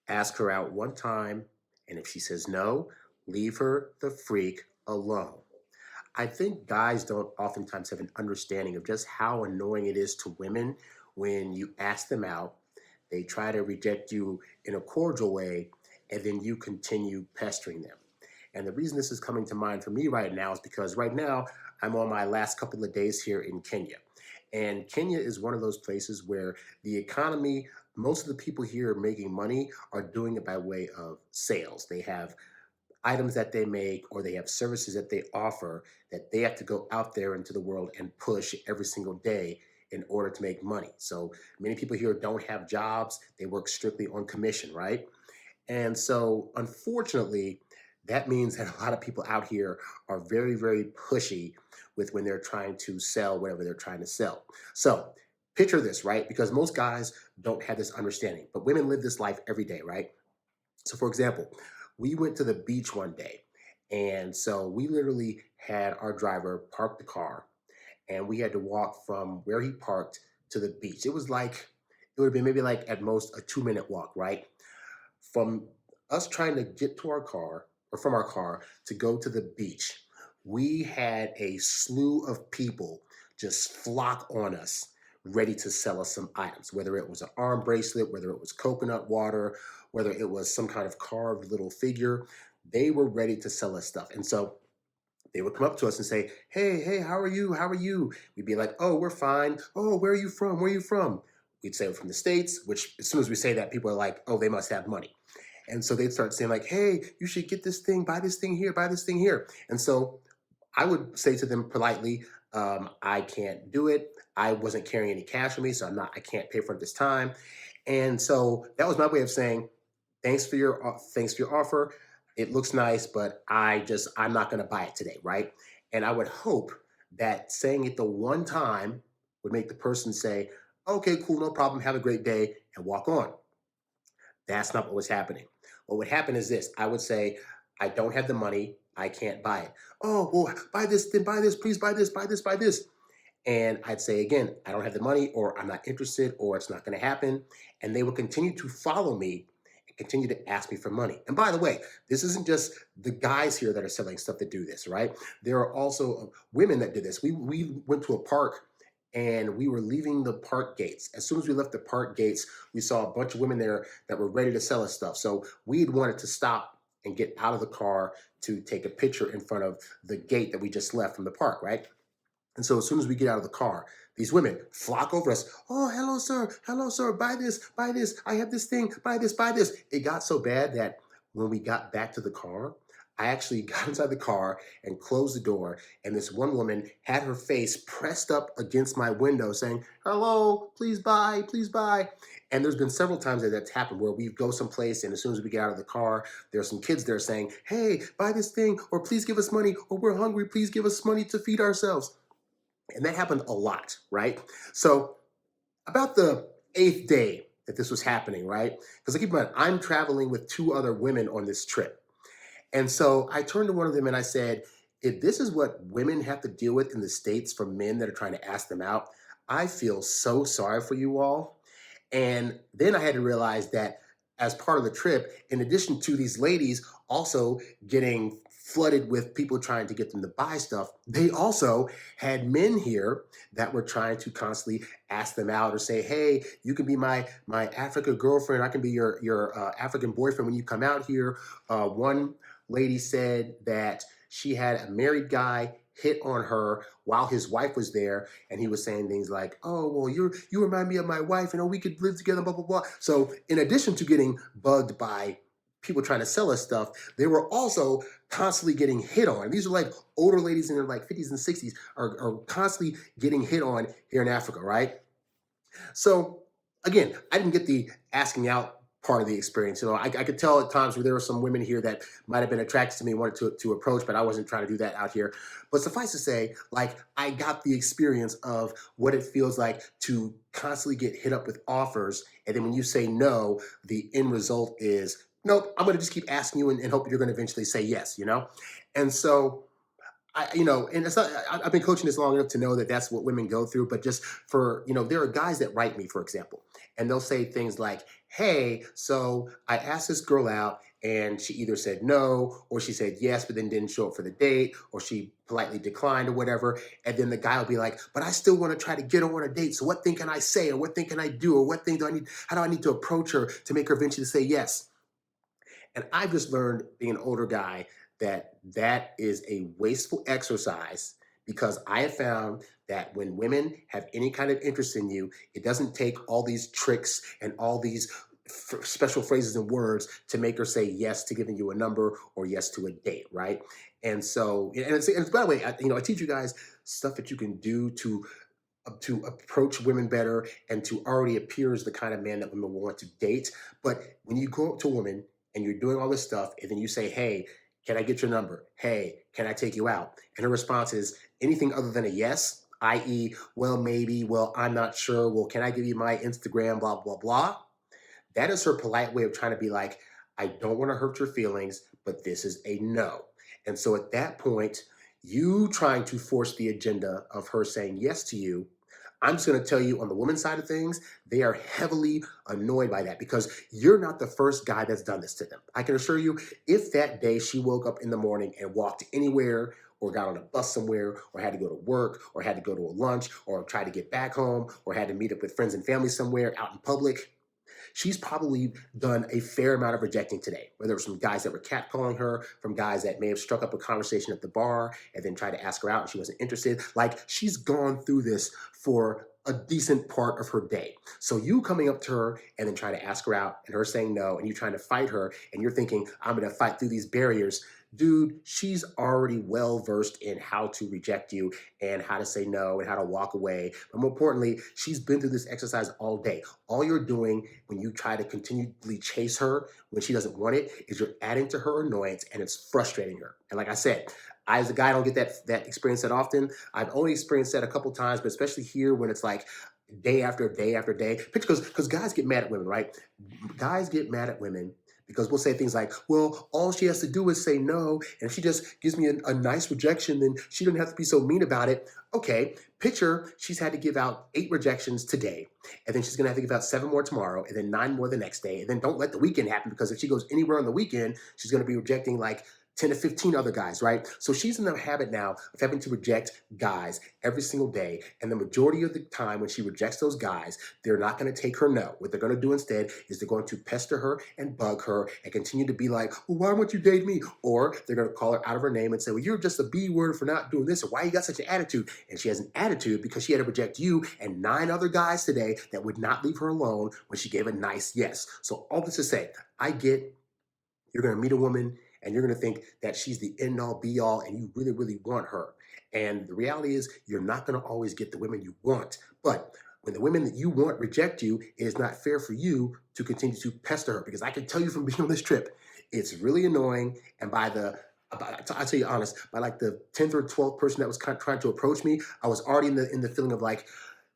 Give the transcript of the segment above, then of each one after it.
Ask her out one time, and if she says no, leave her the freak alone. I think guys don't oftentimes have an understanding of just how annoying it is to women when you ask them out, they try to reject you in a cordial way, and then you continue pestering them. And the reason this is coming to mind for me right now is because right now I'm on my last couple of days here in Kenya. And Kenya is one of those places where the economy, most of the people here making money are doing it by way of sales. They have items that they make or they have services that they offer that they have to go out there into the world and push every single day in order to make money. So many people here don't have jobs. They work strictly on commission, right? And so unfortunately, that means that a lot of people out here are very, very pushy with when they're trying to sell whatever they're trying to sell. So picture this, right? Because most guys don't have this understanding, but women live this life every day, right? So, for example, we went to the beach one day. And so we literally had our driver park the car and we had to walk from where he parked to the beach. It would have been maybe like at most a 2 minute walk, right? From us trying to get to our car or from our car to go to the beach, we had a slew of people just flock on us ready to sell us some items, whether it was an arm bracelet, whether it was coconut water, whether it was some kind of carved little figure. They were ready to sell us stuff. And so they would come up to us and say, hey, how are you? How are you? We'd be like, oh, we're fine. Oh, where are you from? Where are you from? We'd say we're from the States, which as soon as we say that, people are like, oh, they must have money. And so they'd start saying like, hey, you should get this thing, buy this thing here, buy this thing here. And so I would say to them politely, I can't do it. I wasn't carrying any cash with me, so I can't pay for it this time. And so that was my way of saying, thanks for your offer. It looks nice, but I'm not going to buy it today, right? And I would hope that saying it the one time would make the person say, okay, cool, no problem, have a great day, and walk on. That's not what was happening. What would happen is this: I would say, I don't have the money, I can't buy it. Oh, well, buy this, then buy this, please buy this, buy this, buy this. And I'd say again, I don't have the money, or I'm not interested, or it's not going to happen. And they would continue to follow me and continue to ask me for money. And by the way, this isn't just the guys here that are selling stuff that do this, right? There are also women that do this. We went to a park and we were leaving the park gates. As soon as we left the park gates, we saw a bunch of women there that were ready to sell us stuff. So we had wanted to stop and get out of the car to take a picture in front of the gate that we just left from the park, right? And so as soon as we get out of the car, these women flock over us. Oh, hello, sir, buy this. I have this thing, buy this, buy this. It got so bad that when we got back to the car, I actually got inside the car and closed the door. And this one woman had her face pressed up against my window saying, hello, please buy, please buy. And there's been several times that that's happened where we go someplace and as soon as we get out of the car, there's some kids there saying, hey, buy this thing, or please give us money, or we're hungry, please give us money to feed ourselves. And that happened a lot, right? So about the eighth day that this was happening, right? Because keep in mind, I'm traveling with two other women on this trip. And so I turned to one of them and I said, if this is what women have to deal with in the States from men that are trying to ask them out, I feel so sorry for you all. And then I had to realize that as part of the trip, in addition to these ladies also getting flooded with people trying to get them to buy stuff, they also had men here that were trying to constantly ask them out or say, hey, you can be my African girlfriend, I can be your African boyfriend when you come out here. One lady said that she had a married guy hit on her while his wife was there, and he was saying things like, oh, well, you remind me of my wife, and oh, we could live together, blah, blah, blah. So in addition to getting bugged by people trying to sell us stuff, they were also constantly getting hit on. These are like older ladies in their like 50s and 60s are constantly getting hit on here in Africa, right? So again, I didn't get the asking out part of the experience. You know, I could tell at times where there were some women here that might have been attracted to me and wanted to approach, but I wasn't trying to do that out here. But suffice to say, like, I got the experience of what it feels like to constantly get hit up with offers. And then when you say no, the end result is, nope, I'm going to just keep asking you and hope you're going to eventually say yes, you know? And so and it's not, I've been coaching this long enough to know that that's what women go through. But just for, there are guys that write me, for example, and they'll say things like, hey, so I asked this girl out and she either said no, or she said yes, but then didn't show up for the date, or she politely declined or whatever. And then the guy will be like, but I still want to try to get her on a date. So what thing can I say, or what thing can I do, or what thing do I need? How do I need to approach her to make her eventually say yes? And I've just learned, being an older guy, that that is a wasteful exercise, because I have found that when women have any kind of interest in you, it doesn't take all these tricks and all these special phrases and words to make her say yes to giving you a number or yes to a date, right? And so, and by the way, I teach you guys stuff that you can do to approach women better and to already appear as the kind of man that women will want to date. But when you go up to a woman and you're doing all this stuff, and then you say, hey, can I get your number? Hey, can I take you out? And her response is anything other than a yes, i.e., well, maybe, well, I'm not sure, well, can I give you my Instagram, blah, blah, blah. That is her polite way of trying to be like, I don't want to hurt your feelings, but this is a no. And so at that point, you trying to force the agenda of her saying yes to you, I'm just going to tell you, on the woman's side of things, they are heavily annoyed by that, because you're not the first guy that's done this to them. I can assure you, if that day she woke up in the morning and walked anywhere, or got on a bus somewhere, or had to go to work, or had to go to a lunch, or tried to get back home, or had to meet up with friends and family somewhere out in public, she's probably done a fair amount of rejecting today, whether it was from guys that were catcalling her, from guys that may have struck up a conversation at the bar and then tried to ask her out and she wasn't interested. Like, she's gone through this for a decent part of her day. So you coming up to her and then trying to ask her out and her saying no, and you trying to fight her, and you're thinking, I'm going to fight through these barriers. Dude, she's already well versed in how to reject you and how to say no and how to walk away. But more importantly, she's been through this exercise all day. All you're doing when you try to continually chase her when she doesn't want it is you're adding to her annoyance, and it's frustrating her. And like I said, I, as a guy, don't get that experience that often. I've only experienced that a couple times, but especially here when it's like day after day after day. Because guys get mad at women, right? Guys get mad at women because we'll say things like, well, all she has to do is say no, and if she just gives me a nice rejection, then she doesn't have to be so mean about it. Okay, picture she's had to give out 8 rejections today, and then she's going to have to give out 7 more tomorrow, and then 9 more the next day, and then don't let the weekend happen, because if she goes anywhere on the weekend, she's going to be rejecting like 10 to 15 other guys, right? So she's in the habit now of having to reject guys every single day. And the majority of the time when she rejects those guys, they're not going to take her no. What they're going to do instead is they're going to pester her and bug her and continue to be like, well, why won't you date me? Or they're going to call her out of her name and say, well, you're just a B word for not doing this, or why you got such an attitude? And she has an attitude because she had to reject you and 9 other guys today that would not leave her alone when she gave a nice yes. So all this to say, I get you're going to meet a woman and you're going to think that she's the end all be all and you really, really want her. And the reality is, you're not going to always get the women you want. But when the women that you want reject you, it is not fair for you to continue to pester her. Because I can tell you from being on this trip, it's really annoying. And I'll tell you honest, by like the 10th or 12th person that was kind of trying to approach me, I was already in the feeling of like,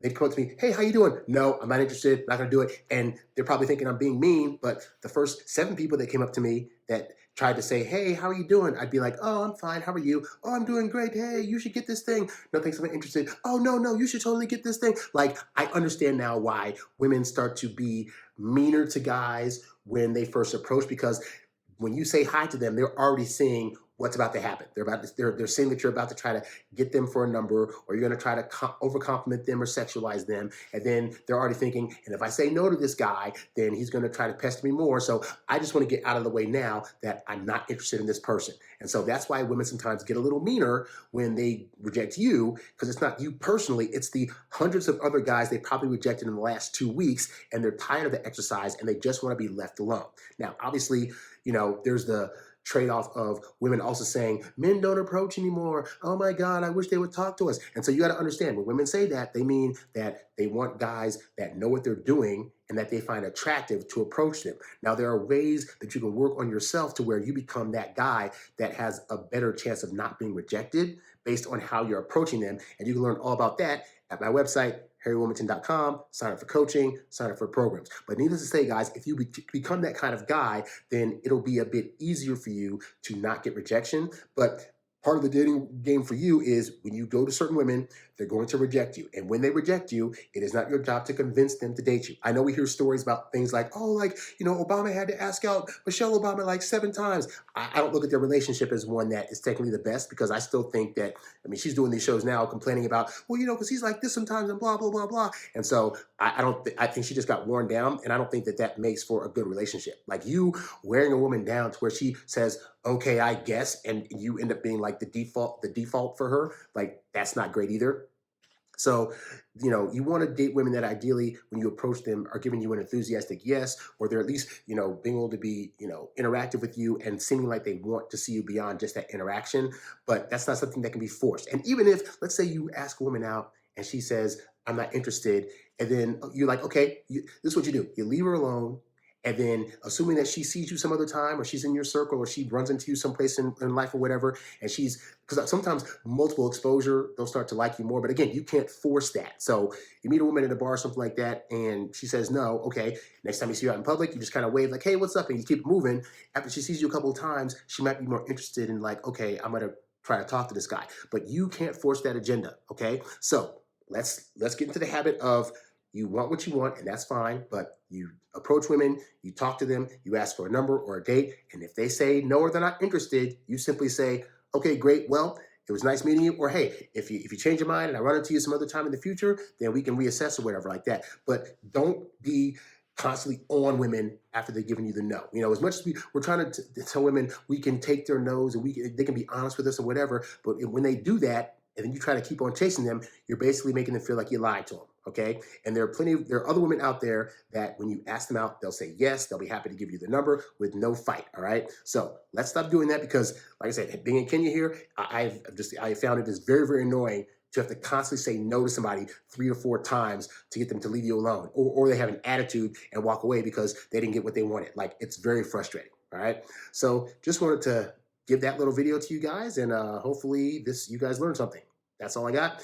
they'd come up to me, hey, how you doing? No, I'm not interested, not gonna do it. And they're probably thinking I'm being mean, but the first 7 people that came up to me that tried to say, hey, how are you doing? I'd be like, oh, I'm fine, how are you? Oh, I'm doing great, hey, you should get this thing. No, thanks, I'm not interested. Oh, no, you should totally get this thing. Like, I understand now why women start to be meaner to guys when they first approach, because when you say hi to them, they're already seeing what's about to happen. They're seeing that you're about to try to get them for a number, or you're going to try to overcompliment them or sexualize them, and then they're already thinking, and if I say no to this guy, then he's going to try to pester me more. So I just want to get out of the way now that I'm not interested in this person. And so that's why women sometimes get a little meaner when they reject you, because it's not you personally, it's the hundreds of other guys they probably rejected in the last 2 weeks, and they're tired of the exercise and they just want to be left alone. Now, obviously, there's the trade-off of women also saying, men don't approach anymore. Oh my God, I wish they would talk to us. And so you got to understand, when women say that, they mean that they want guys that know what they're doing and that they find attractive to approach them. Now, there are ways that you can work on yourself to where you become that guy that has a better chance of not being rejected based on how you're approaching them. And you can learn all about that at my website, HarryWilmington.com. Sign up for coaching, sign up for programs. But needless to say, guys, if you become that kind of guy, then it'll be a bit easier for you to not get rejection. But part of the dating game for you is when you go to certain women, they're going to reject you. And when they reject you, it is not your job to convince them to date you. I know we hear stories about things like, oh, like, Obama had to ask out Michelle Obama like 7 times. I don't look at their relationship as one that is technically the best, because I still think that, she's doing these shows now complaining about, well, because he's like this sometimes and blah, blah, blah, blah. And so I think she just got worn down, and I don't think that makes for a good relationship. Like, you wearing a woman down to where she says, okay, I guess, and you end up being like the default for her, like, that's not great either. So, you want to date women that ideally, when you approach them, are giving you an enthusiastic yes, or they're at least, being able to be, interactive with you and seeming like they want to see you beyond just that interaction. But that's not something that can be forced. And even if, let's say you ask a woman out and she says, I'm not interested, and then you're like, okay, this is what you do. You leave her alone. And then, assuming that she sees you some other time, or she's in your circle, or she runs into you someplace in life or whatever, and because sometimes multiple exposure, they'll start to like you more. But again, you can't force that. So you meet a woman at a bar or something like that, and she says no. Okay, next time you see her out in public, you just kind of wave like, hey, what's up? And you keep it moving. After she sees you a couple of times, she might be more interested in like, okay, I'm going to try to talk to this guy. But you can't force that agenda, okay? So let's get into the habit of, you want what you want, and that's fine, but you approach women, you talk to them, you ask for a number or a date, and if they say no or they're not interested, you simply say, okay, great, well, it was nice meeting you, or hey, if you change your mind and I run into you some other time in the future, then we can reassess or whatever like that. But don't be constantly on women after they've given you the no. As much as we're trying to tell women we can take their no's and they can be honest with us or whatever, but when they do that, and then you try to keep on chasing them, you're basically making them feel like you lied to them, okay? And there are other women out there that when you ask them out, they'll say yes, they'll be happy to give you the number with no fight, all right? So let's stop doing that, because, like I said, being in Kenya here, I found it is very, very annoying to have to constantly say no to somebody 3 or 4 times to get them to leave you alone, or they have an attitude and walk away because they didn't get what they wanted. Like, it's very frustrating, all right? So just wanted to give that little video to you guys, and hopefully you guys learned something. That's all I got.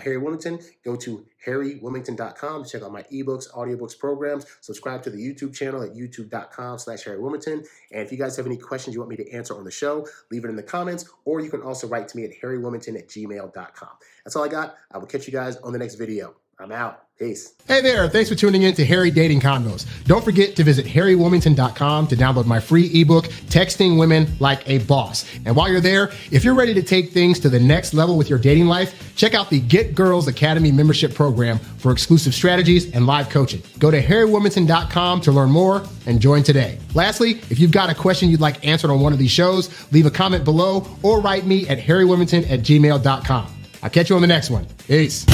Harry Wilmington. Go to HarryWilmington.com to check out my ebooks, audiobooks, programs. Subscribe to the YouTube channel at youtube.com/HarryWilmington. And if you guys have any questions you want me to answer on the show, leave it in the comments, or you can also write to me at HarryWilmington@gmail.com. That's all I got. I will catch you guys on the next video. I'm out. Peace. Hey there. Thanks for tuning in to Harry Dating Convos. Don't forget to visit HarryWilmington.com to download my free ebook, Texting Women Like a Boss. And while you're there, if you're ready to take things to the next level with your dating life, check out the Get Girls Academy membership program for exclusive strategies and live coaching. Go to HarryWilmington.com to learn more and join today. Lastly, if you've got a question you'd like answered on one of these shows, leave a comment below or write me at HarryWilmington@gmail.com. I'll catch you on the next one. Peace.